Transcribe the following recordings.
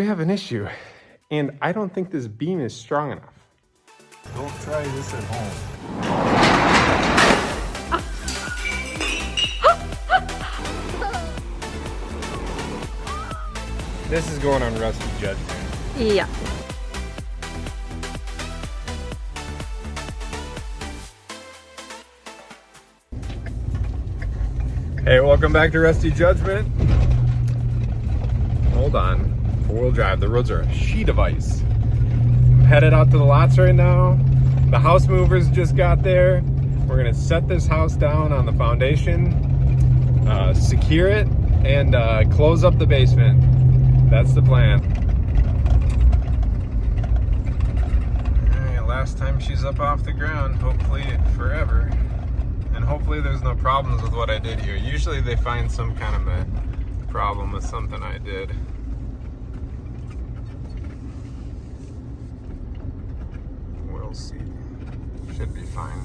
We have an issue, and I don't think this beam is strong enough. Don't try this at home. This is going on Rusty Judgment. Yeah. Hey, welcome back to Rusty Judgment. Hold on. Four-wheel drive. The roads are a sheet of ice. I'm headed out to the lots right now. The house movers just got there. We're gonna set this house down on the foundation, secure it, and close up the basement. That's the plan. Alright, last time she's up off the ground, hopefully forever. And hopefully there's no problems with what I did here. Usually they find some kind of a problem with something I did. We'll see. Should be fine.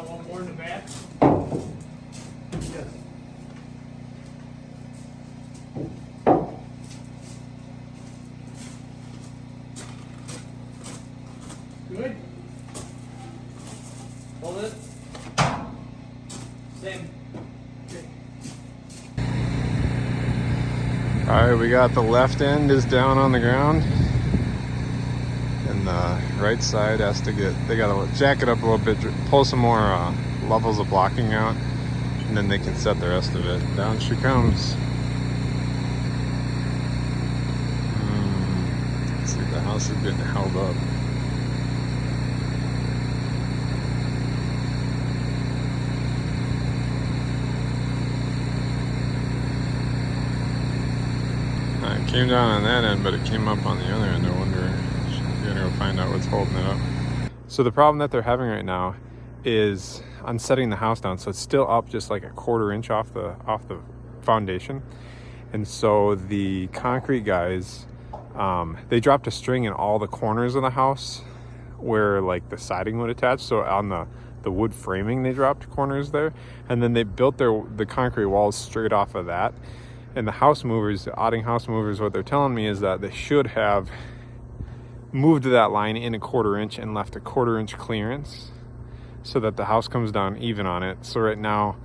One more in the back? Yes. Good. Hold it. Same. Okay. Alright, we got the left end is down on the ground. And the right side has to they gotta jack it up a little bit, pull some more levels of blocking out, and then they can set the rest of it. Down she comes. Let's see, the house is getting held up. It came down on that end, but it came up on the other end. I wonder. We're gonna go find out what's holding it up. So the problem that they're having right now is on setting the house down. So it's still up just like a 1/4 inch off the foundation. And so the concrete guys, they dropped a string in all the corners of the house where like the siding would attach. So on the wood framing, they dropped corners there. And then they built the concrete walls straight off of that. And the house movers, the Otting house movers, what they're telling me is that they should have moved that line in a 1/4 inch and left a 1/4 inch clearance so that the house comes down even on it. So right now,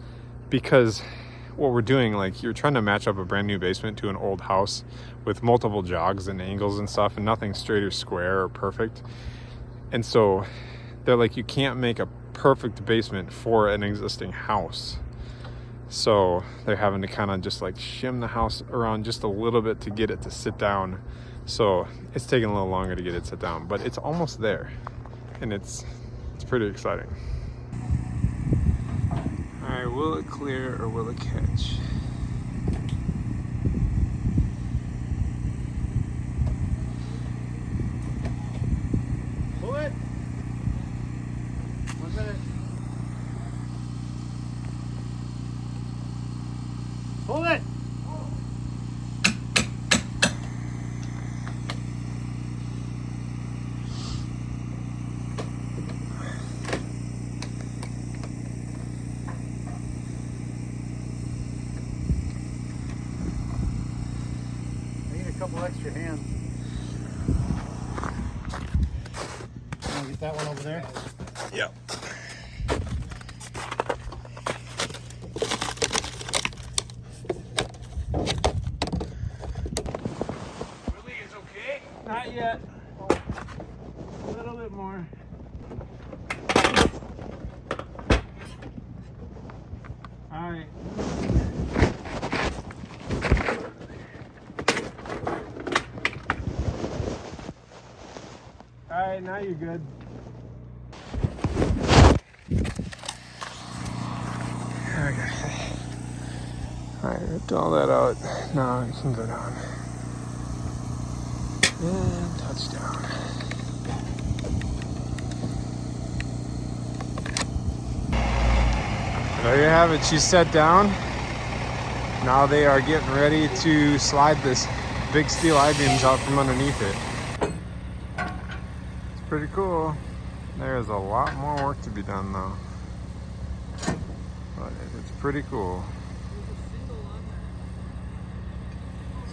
because what we're doing, like you're trying to match up a brand new basement to an old house with multiple jogs and angles and stuff and nothing straight or square or perfect. And so they're like, you can't make a perfect basement for an existing house. So they're having to kind of just like shim the house around just a little bit to get it to sit down. So it's taking a little longer to get it set down, but it's almost there, and it's pretty exciting. All right, will it clear or will it catch? Pull it. 1 minute. Pull it. Couple extra hands. Want to get that one over there? Yep. Really, it's okay? Not yet. A little bit more. All right. All right, now you're good. Okay. Alright, ripped all that out. Now we can go down. And touchdown. There you have it. She's set down. Now they are getting ready to slide this big steel I-beams out from underneath it. It's pretty cool. There's a lot more work to be done though. But it's pretty cool.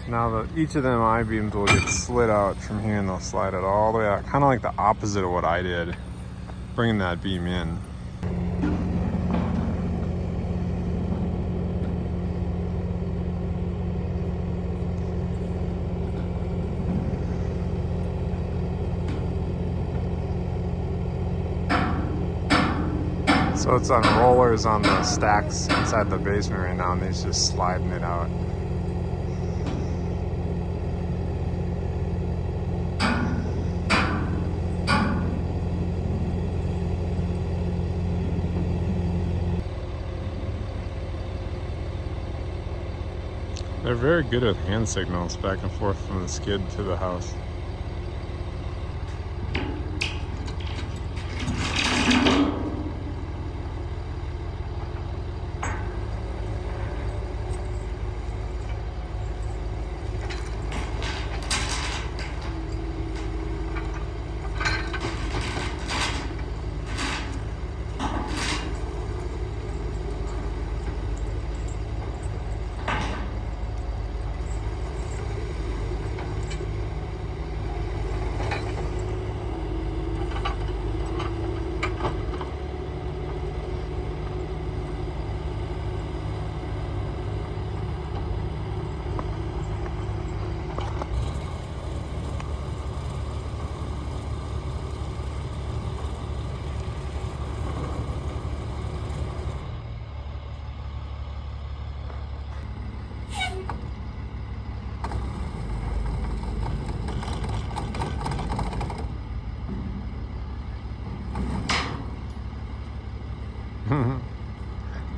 So now each of them I-beams will get slid out from here and they'll slide it all the way out. Kind of like the opposite of what I did, bringing that beam in. So it's on rollers on the stacks inside the basement right now, and he's just sliding it out. They're very good at hand signals back and forth from the skid to the house.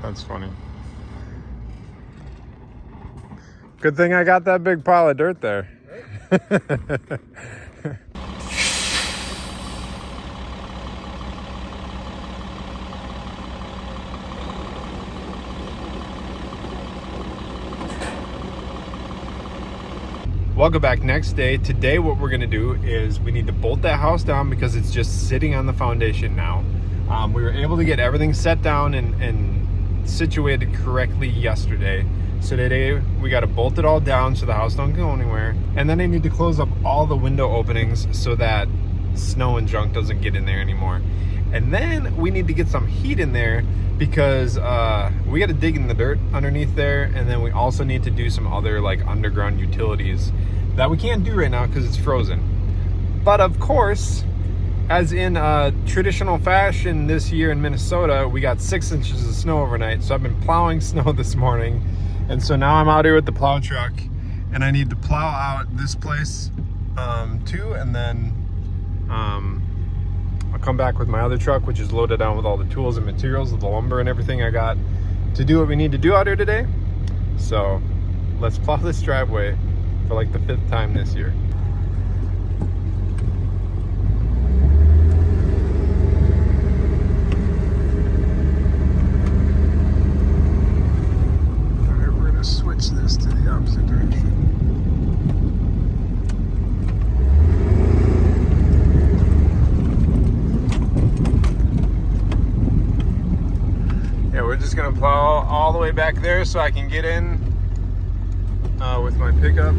That's funny. Good thing I got that big pile of dirt there. Welcome back. Next day. Today what we're gonna do is we need to bolt that house down because it's just sitting on the foundation now. We were able to get everything set down and situated correctly yesterday. So today we got to bolt it all down so the house don't go anywhere. And then I need to close up all the window openings so that snow and junk doesn't get in there anymore. And then we need to get some heat in there because we got to dig in the dirt underneath there. And then we also need to do some other like underground utilities that we can't do right now because it's frozen. But of course, as in traditional fashion this year in Minnesota, we got 6 inches of snow overnight. So I've been plowing snow this morning. And so now I'm out here with the plow truck and I need to plow out this place too. And then I'll come back with my other truck, which is loaded down with all the tools and materials, the lumber and everything I got to do what we need to do out here today. So let's plow this driveway for like the 5th time this year. Switch this to the opposite direction. Yeah, we're just gonna plow all the way back there so I can get in with my pickup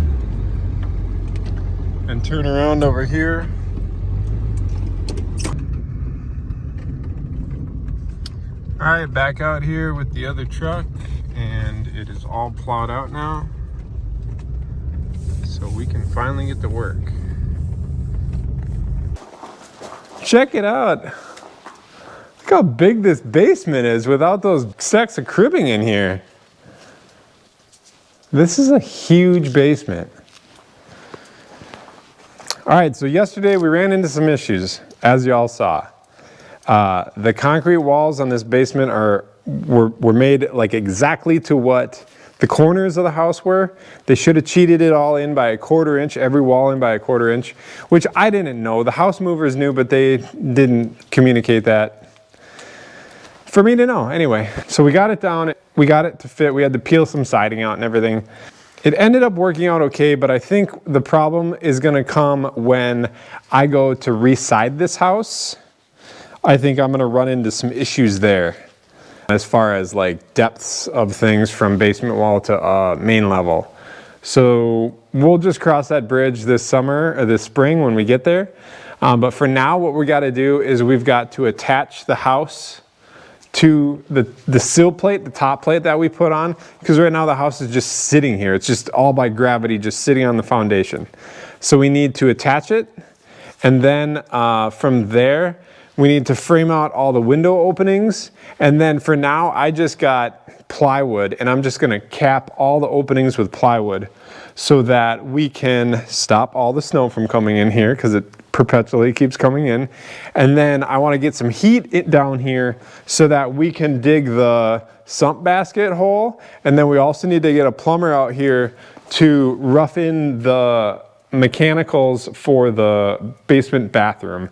and turn around over here. All right, back out here with the other truck. And it is all plowed out now, so we can finally get to work. Check it out. Look how big this basement is without those stacks of cribbing in here. This is a huge basement. All right, so yesterday we ran into some issues, as y'all saw. The concrete walls on this basement were made like exactly to what the corners of the house were. They should have cheated it all in by a 1/4 inch, every wall in by a 1/4 inch, which I didn't know. The house movers knew, but they didn't communicate that for me to know. Anyway, so we got it down. We got it to fit. We had to peel some siding out and everything. It ended up working out okay, but I think the problem is gonna come when I go to re-side this house. I think I'm gonna run into some issues there as far as like depths of things from basement wall to main level. So we'll just cross that bridge this summer or this spring when we get there. But for now, what we gotta do is we've got to attach the house to the sill plate, the top plate that we put on, because right now the house is just sitting here. It's just all by gravity, just sitting on the foundation. So we need to attach it, and then from there, we need to frame out all the window openings. And then for now, I just got plywood, and I'm just gonna cap all the openings with plywood so that we can stop all the snow from coming in here, because it perpetually keeps coming in. And then I want to get some heat down here so that we can dig the sump basket hole. And then we also need to get a plumber out here to rough in the mechanicals for the basement bathroom.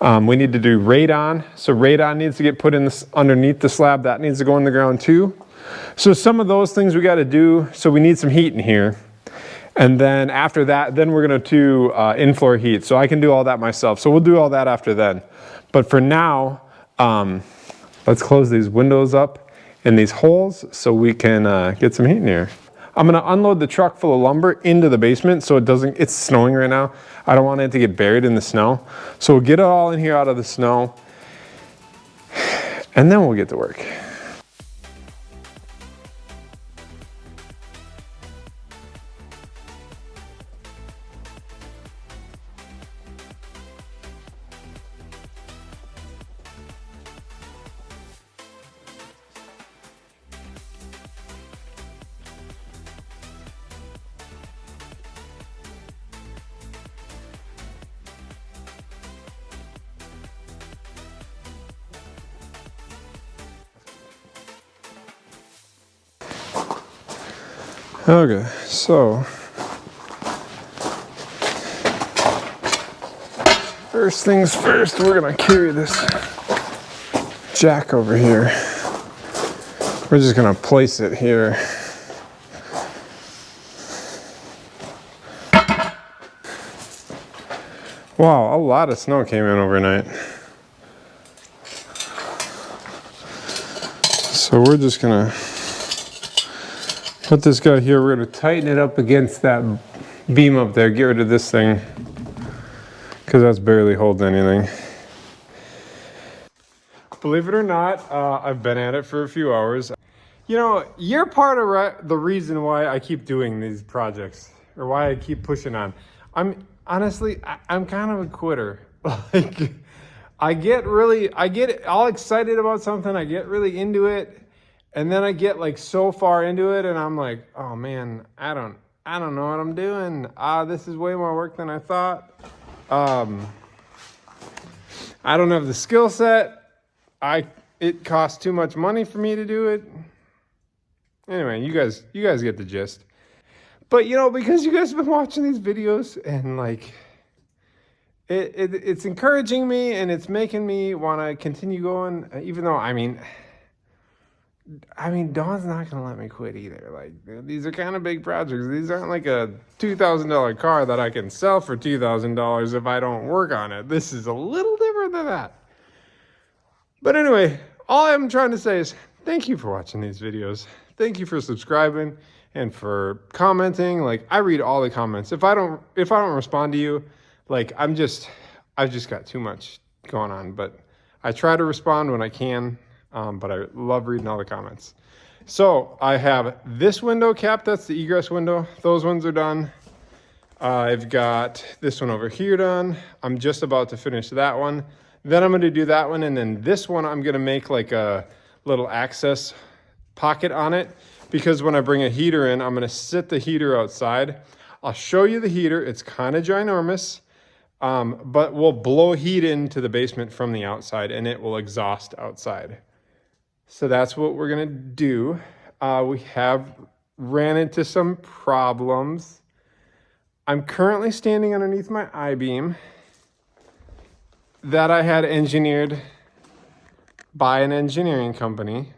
We need to do radon. So radon needs to get put in this underneath the slab. That needs to go in the ground too. So some of those things we got to do. So we need some heat in here. And then after that, then we're gonna do in-floor heat. So I can do all that myself. So we'll do all that after then. But for now, let's close these windows up in these holes so we can get some heat in here. I'm gonna unload the truck full of lumber into the basement so it doesn't, it's snowing right now. I don't want it to get buried in the snow. So we'll get it all in here out of the snow, and then we'll get to work. Okay, so first things first, we're gonna carry this jack over here. We're just gonna place it here. Wow, a lot of snow came in overnight. So we're just gonna put this guy here. We're gonna tighten it up against that beam up there. Get rid of this thing, because that's barely holding anything. Believe it or not, I've been at it for a few hours. You know, you're part of the reason why I keep doing these projects, or why I keep pushing on. I'm honestly, I'm kind of a quitter. Like, I get all excited about something. I get really into it. And then I get like so far into it and I'm like, oh man, I don't know what I'm doing. This is way more work than I thought. I don't have the skill set. It costs too much money for me to do it. Anyway, you guys get the gist. But you know, because you guys have been watching these videos and like, it's encouraging me and it's making me want to continue going, even though, I mean, Dawn's not going to let me quit either. Like, these are kind of big projects. These aren't like a $2,000 car that I can sell for $2,000 if I don't work on it. This is a little different than that. But anyway, all I'm trying to say is thank you for watching these videos. Thank you for subscribing and for commenting. Like, I read all the comments. If I don't respond to you, like, I've just got too much going on. But I try to respond when I can. But I love reading all the comments. So I have this window capped. That's the egress window. Those ones are done. I've got this one over here done. I'm just about to finish that one. Then I'm going to do that one. And then this one, I'm going to make like a little access pocket on it. Because when I bring a heater in, I'm going to sit the heater outside. I'll show you the heater. It's kind of ginormous. But we'll blow heat into the basement from the outside. And it will exhaust outside. So that's what we're gonna do. We have ran into some problems. I'm currently standing underneath my I-beam that I had engineered by an engineering company,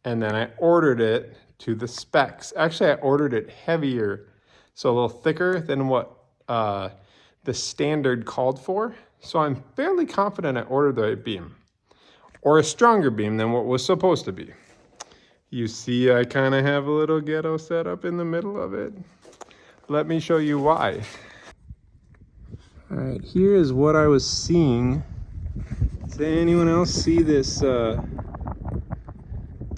and then I ordered it to the specs. Actually, I ordered it heavier, so a little thicker than what the standard called for. So I'm fairly confident I ordered the right beam, or a stronger beam than what was supposed to be. You see, I kind of have a little ghetto setup in the middle of it. Let me show you why. All right, here is what I was seeing. Does anyone else see this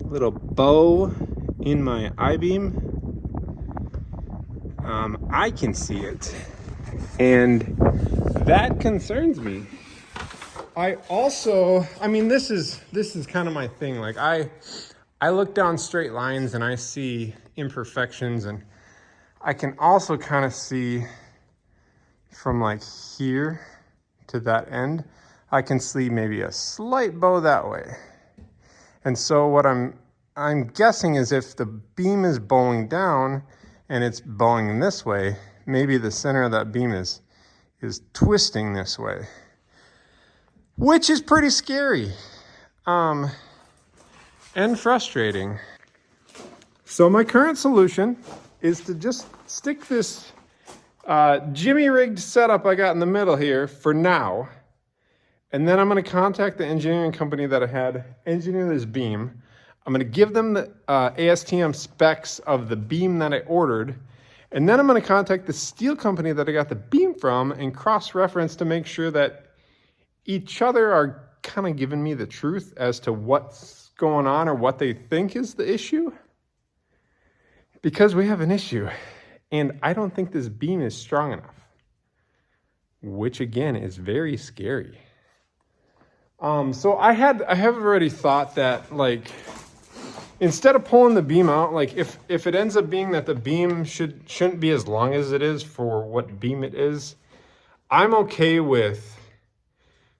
little bow in my I-beam? I can see it, and that concerns me. I mean, this is kind of my thing. Like I look down straight lines and I see imperfections, and I can also kind of see from like here to that end, I can see maybe a slight bow that way. And so what I'm guessing is if the beam is bowing down and it's bowing this way, maybe the center of that beam is twisting this way, which is pretty scary and frustrating. So my current solution is to just stick this jimmy rigged setup I got in the middle here for now. And then I'm going to contact the engineering company that I had engineer this beam. I'm going to give them the ASTM specs of the beam that I ordered. And then I'm going to contact the steel company that I got the beam from and cross-reference to make sure that each other are kind of giving me the truth as to what's going on or what they think is the issue. Because we have an issue. And I don't think this beam is strong enough. Which again is very scary. So I have already thought that, like, instead of pulling the beam out, like if it ends up being that the beam shouldn't be as long as it is for what beam it is, I'm okay with,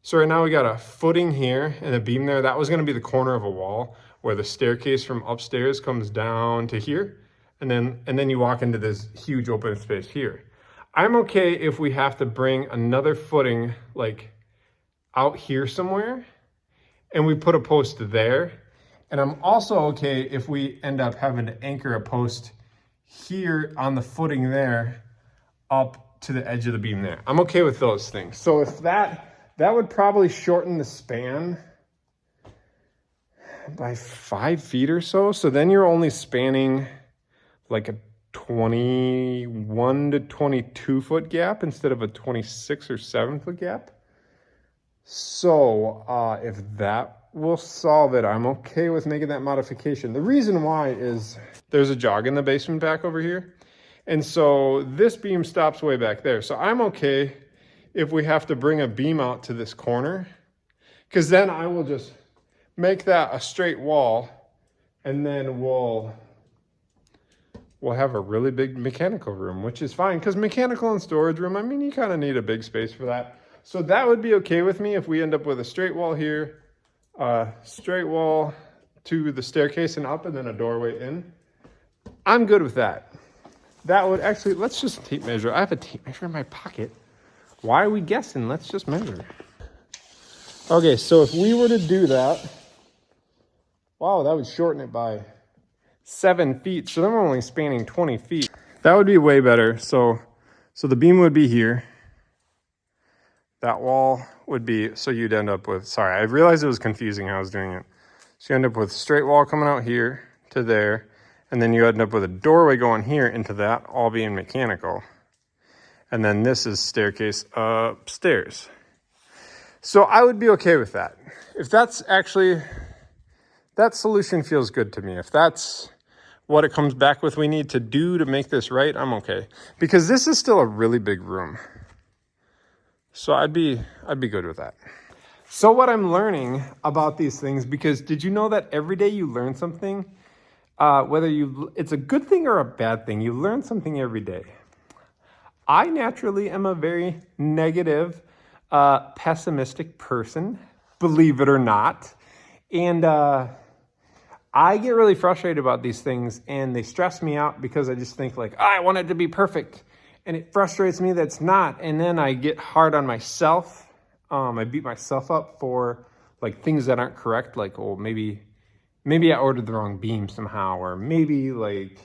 so right now we got a footing here and a beam there. That was gonna be the corner of a wall where the staircase from upstairs comes down to here. And then you walk into this huge open space here. I'm okay if we have to bring another footing like out here somewhere and we put a post there. And I'm also okay if we end up having to anchor a post here on the footing there up to the edge of the beam there. I'm okay with those things. So if that would probably shorten the span by 5 feet or so. So then you're only spanning like a 21 to 22 foot gap instead of a 26 or 7 foot gap. So if that will solve it, I'm okay with making that modification. The reason why is there's a jog in the basement back over here. And so this beam stops way back there. So I'm okay if we have to bring a beam out to this corner, because then I will just make that a straight wall, and then we'll have a really big mechanical room, which is fine, because mechanical and storage room, I mean, you kind of need a big space for that. So that would be okay with me if we end up with a straight wall here, straight wall to the staircase and up, and then a doorway in. I'm good with that. That would actually, let's just tape measure. I have a tape measure in my pocket. Why are we guessing? Let's just measure. Okay, so if we were to do that, wow, that would shorten it by 7 feet. So then we're only spanning 20 feet. That would be way better. So the beam would be here. That wall would be, so you'd end up with, sorry, I realized it was confusing how I was doing it. So you end up with straight wall coming out here to there, and then you end up with a doorway going here into that, all being mechanical. And then this is staircase upstairs. So I would be okay with that. If that's actually, that solution feels good to me. If that's what it comes back with we need to do to make this right, I'm okay. Because this is still a really big room. So I'd be good with that. So what I'm learning about these things, because did you know that every day you learn something, whether it's a good thing or a bad thing, you learn something every day. I naturally am a very negative, pessimistic person, believe it or not. And I get really frustrated about these things and they stress me out because I just think like, I want it to be perfect. And it frustrates me that it's not. And then I get hard on myself. I beat myself up for like things that aren't correct. Like, oh, maybe I ordered the wrong beam somehow, or maybe like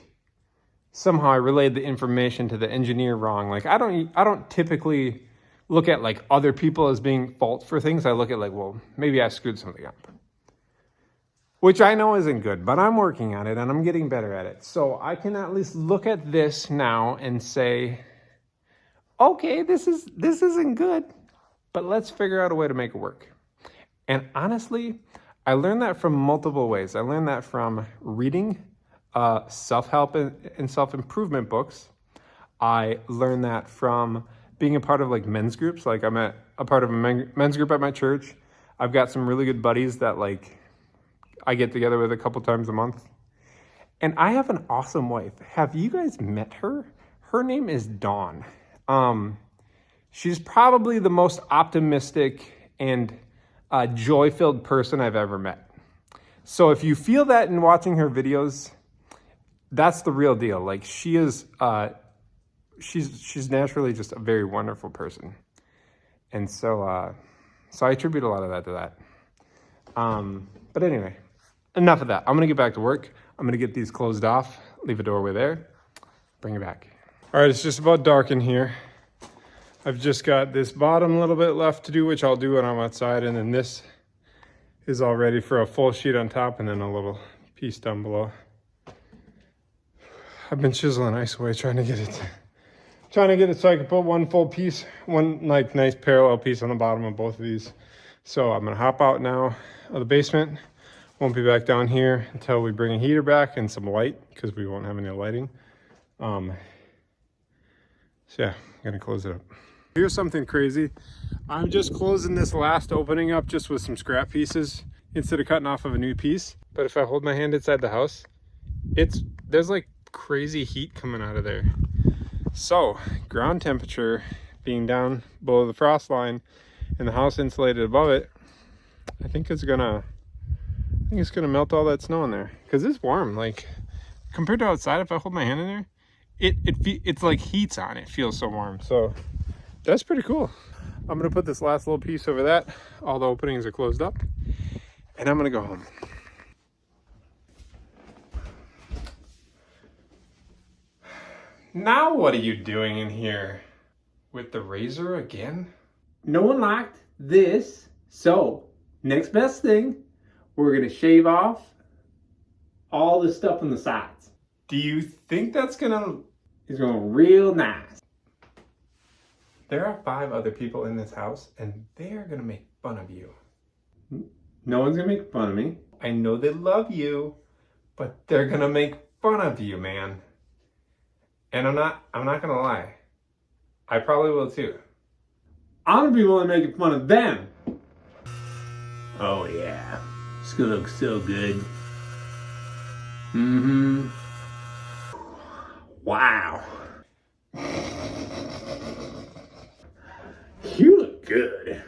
somehow I relayed the information to the engineer wrong. Like I don't typically look at like other people as being fault for things. I look at like, well, maybe I screwed something up. Which I know isn't good, but I'm working on it and I'm getting better at it. So I can at least look at this now and say, okay, this isn't good, but let's figure out a way to make it work. And honestly, I learned that from multiple ways. I learned that from reading self-help and self-improvement books. I learned that from being a part of like men's groups. Like I'm a part of a men's group at my church. I've got some really good buddies that like I get together with a couple times a month. And I have an awesome wife. Have you guys met her? Her name is Dawn. She's probably the most optimistic and joy-filled person I've ever met. So if you feel that in watching her videos, that's the real deal. Like she is, she's naturally just a very wonderful person. And so I attribute a lot of that to that. But anyway, enough of that. I'm gonna get back to work. I'm gonna get these closed off, leave a doorway there, bring it back. All right, it's just about dark in here. I've just got this bottom little bit left to do, which I'll do when I'm outside. And then this is all ready for a full sheet on top and then a little piece down below. I've been chiseling ice away, trying to get it so I can put one full piece, one like nice parallel piece on the bottom of both of these. So I'm gonna hop out now of the basement. Won't be back down here until we bring a heater back and some light because we won't have any lighting. So yeah, I'm gonna close it up. Here's something crazy. I'm just closing this last opening up just with some scrap pieces instead of cutting off of a new piece. But if I hold my hand inside the house, there's like crazy heat coming out of there. So ground temperature being down below the frost line and the house insulated above it, I think it's gonna melt all that snow in there because it's warm. Like compared to outside, if I hold my hand in there, it's like heat's on. It feels so warm. So that's pretty cool. I'm gonna put this last little piece over that. All the openings are closed up, and I'm gonna go home. Now what are you doing in here? With the razor again? No one liked this, so next best thing, we're gonna shave off all the stuff on the sides. Do you think that's gonna... It's gonna look real nice. There are 5 other people in this house, and they're gonna make fun of you. No one's gonna make fun of me. I know they love you, but they're gonna make fun of you, man. And I'm not gonna lie. I probably will too. I'm gonna be willing to make fun of them. Oh yeah, it's gonna look so good. Mm-hmm. Wow. You look good.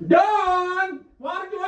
Dawn! Wanna go